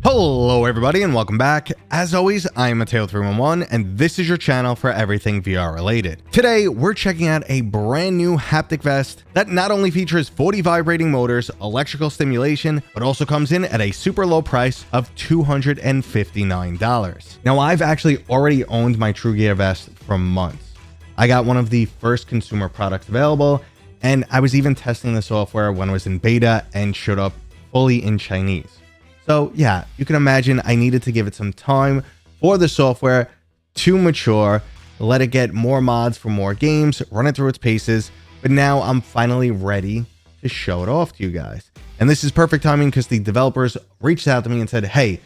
Hello everybody and welcome back. As always, I am Mateo311 and this is your channel for everything VR related. Today, we're checking out a brand new haptic vest that not only features 40 vibrating motors, electrical stimulation, but also comes in at a super low price of $259. Now, I've actually already owned my TrueGear vest for months. I got one of the first consumer products available, and I was even testing the software when it was in beta and showed up fully in Chinese. So yeah, you can imagine I needed to give it some time for the software to mature, let it get more mods for more games, run it through its paces, but now I'm finally ready to show it off to you guys. And this is perfect timing because the developers reached out to me and said, hey,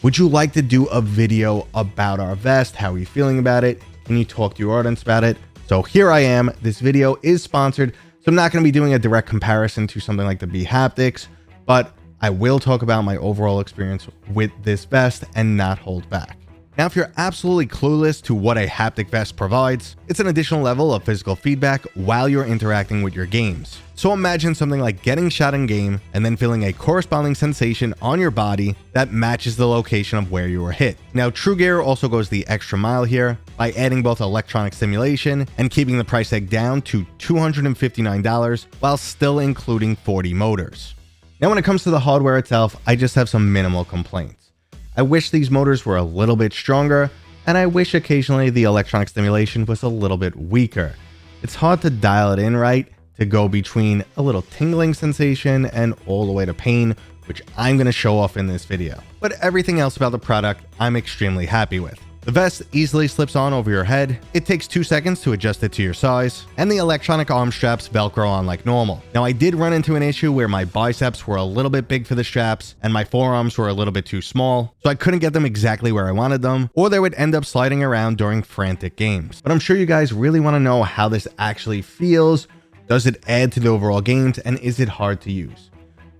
would you like to do a video about our vest? How are you feeling about it? Can you talk to your audience about it? So here I am. This video is sponsored, so I'm not going to be doing a direct comparison to something like the bhaptics, but I will talk about my overall experience with this vest and not hold back. Now, if you're absolutely clueless to what a haptic vest provides, it's an additional level of physical feedback while you're interacting with your games. So imagine something like getting shot in game and then feeling a corresponding sensation on your body that matches the location of where you were hit. Now, TrueGear also goes the extra mile here by adding both electronic stimulation and keeping the price tag down to $259 while still including 40 motors. Now, when it comes to the hardware itself, I just have some minimal complaints. I wish these motors were a little bit stronger, and I wish occasionally the electronic stimulation was a little bit weaker. It's hard to dial it in right to go between a little tingling sensation and all the way to pain, which I'm going to show off in this video. But everything else about the product, I'm extremely happy with. The vest easily slips on over your head, it takes 2 seconds to adjust it to your size, and the electronic arm straps velcro on like normal. Now, I did run into an issue where my biceps were a little bit big for the straps and my forearms were a little bit too small, so I couldn't get them exactly where I wanted them, or they would end up sliding around during frantic games. But I'm sure you guys really want to know how this actually feels. Does it add to the overall games, and is it hard to use?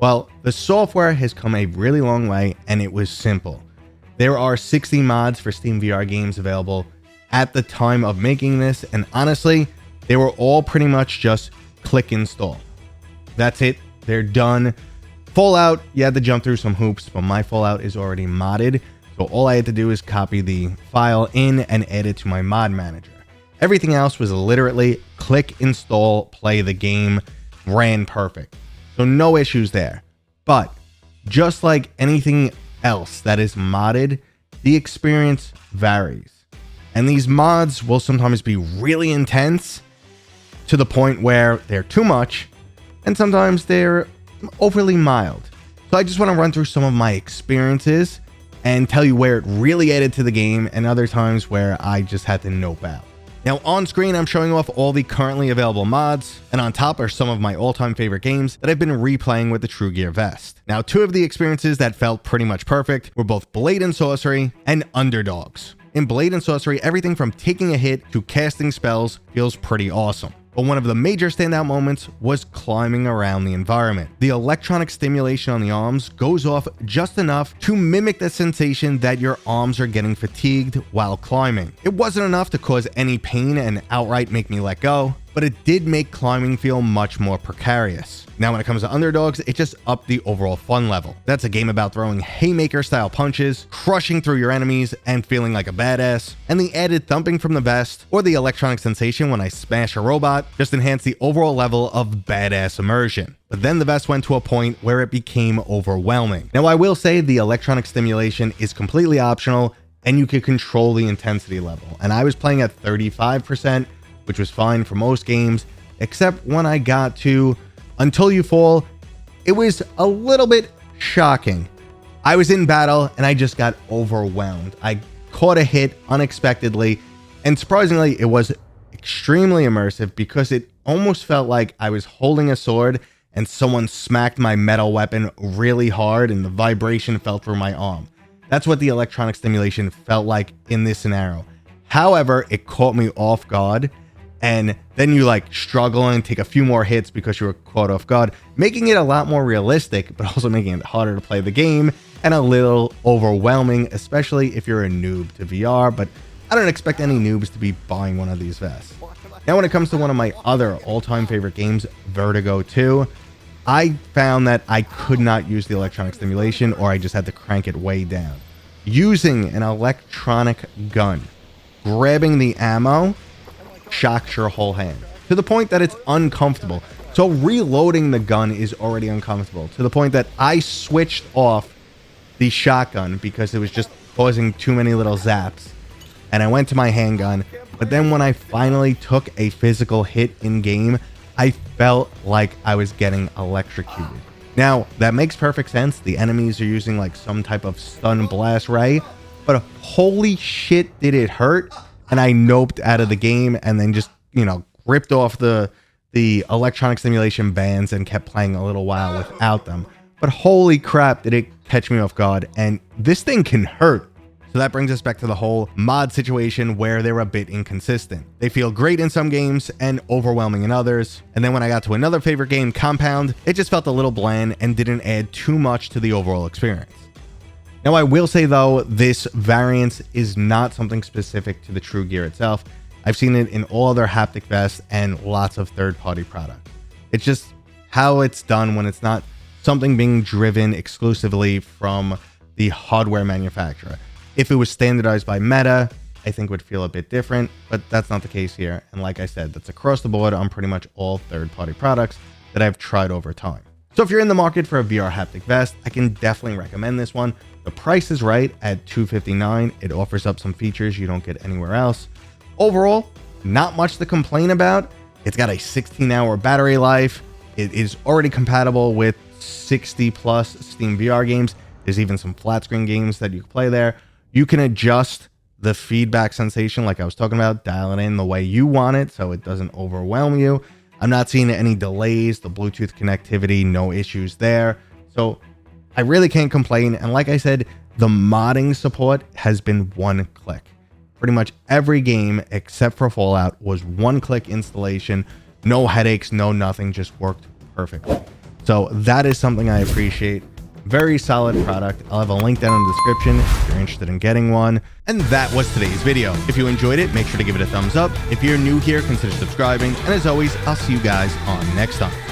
Well, the software has come a really long way, and it was simple. There are 60 mods for Steam VR games available at the time of making this, and honestly, they were all pretty much just click install. That's it, they're done. Fallout, you had to jump through some hoops, but my Fallout is already modded, so all I had to do is copy the file in and add it to my mod manager. Everything else was literally click install, play the game, ran perfect. So no issues there. But just like anything else that is modded, the experience varies. And these mods will sometimes be really intense to the point where they're too much, and sometimes they're overly mild. So I just want to run through some of my experiences and tell you where it really added to the game and other times where I just had to nope out. Now, on screen, I'm showing off all the currently available mods, and on top are some of my all-time favorite games that I've been replaying with the TrueGear vest. Now, 2 of the experiences that felt pretty much perfect were both Blade and Sorcery and Underdogs. In Blade and Sorcery, everything from taking a hit to casting spells feels pretty awesome. But one of the major standout moments was climbing around the environment. The electronic stimulation on the arms goes off just enough to mimic the sensation that your arms are getting fatigued while climbing. It wasn't enough to cause any pain and outright make me let go, but it did make climbing feel much more precarious. Now, when it comes to Underdogs, it just upped the overall fun level. That's a game about throwing haymaker-style punches, crushing through your enemies, and feeling like a badass. And the added thumping from the vest, or the electronic sensation when I smash a robot, just enhanced the overall level of badass immersion. But then the vest went to a point where it became overwhelming. Now, I will say the electronic stimulation is completely optional, and you can control the intensity level. And I was playing at 35%, which was fine for most games, except when I got to Until You Fall, it was a little bit shocking. I was in battle and I just got overwhelmed. I caught a hit unexpectedly, and surprisingly, it was extremely immersive because it almost felt like I was holding a sword and someone smacked my metal weapon really hard and the vibration felt through my arm. That's what the electronic stimulation felt like in this scenario. However, it caught me off guard, and then you like struggle and take a few more hits because you were caught off guard, making it a lot more realistic, but also making it harder to play the game and a little overwhelming, especially if you're a noob to VR, but I don't expect any noobs to be buying one of these vests. Now, when it comes to one of my other all-time favorite games, Vertigo 2, I found that I could not use the electronic stimulation, or I just had to crank it way down. Using an electronic gun, grabbing the ammo shocks your whole hand to the point that it's uncomfortable. So reloading the gun is already uncomfortable to the point that I switched off the shotgun because it was just causing too many little zaps, and I went to my handgun. But then when I finally took a physical hit in game, I felt like I was getting electrocuted. Now, that makes perfect sense. The enemies are using like some type of stun blast ray, but holy shit did it hurt. And I noped out of the game and then just, ripped off the electronic stimulation bands and kept playing a little while without them. But holy crap, did it catch me off guard. And this thing can hurt. So that brings us back to the whole mod situation where they're a bit inconsistent. They feel great in some games and overwhelming in others. And then when I got to another favorite game, Compound, it just felt a little bland and didn't add too much to the overall experience. Now, I will say though, this variance is not something specific to the TrueGear itself. I've seen it in all other haptic vests and lots of third-party products. It's just how it's done when it's not something being driven exclusively from the hardware manufacturer. If it was standardized by Meta, I think it would feel a bit different, but that's not the case here. And like I said, that's across the board on pretty much all third-party products that I've tried over time. So if you're in the market for a VR haptic vest, I can definitely recommend this one. The price is right at $259. It offers up some features you don't get anywhere else. Overall, not much to complain about. It's got a 16-hour battery life. It is already compatible with 60 plus Steam VR games. There's even some flat screen games that you can play there. You can adjust the feedback sensation like I was talking about, dial it in the way you want it so it doesn't overwhelm you. I'm not seeing any delays, the Bluetooth connectivity, no issues there. So I really can't complain. And like I said, the modding support has been one click. Pretty much every game except for Fallout was one-click installation, no headaches, no nothing, just worked perfectly. So that is something I appreciate. Very solid product. I'll have a link down in the description if you're interested in getting one. And that was today's video. If you enjoyed it, make sure to give it a thumbs up. If you're new here, consider subscribing. And as always, I'll see you guys on next time.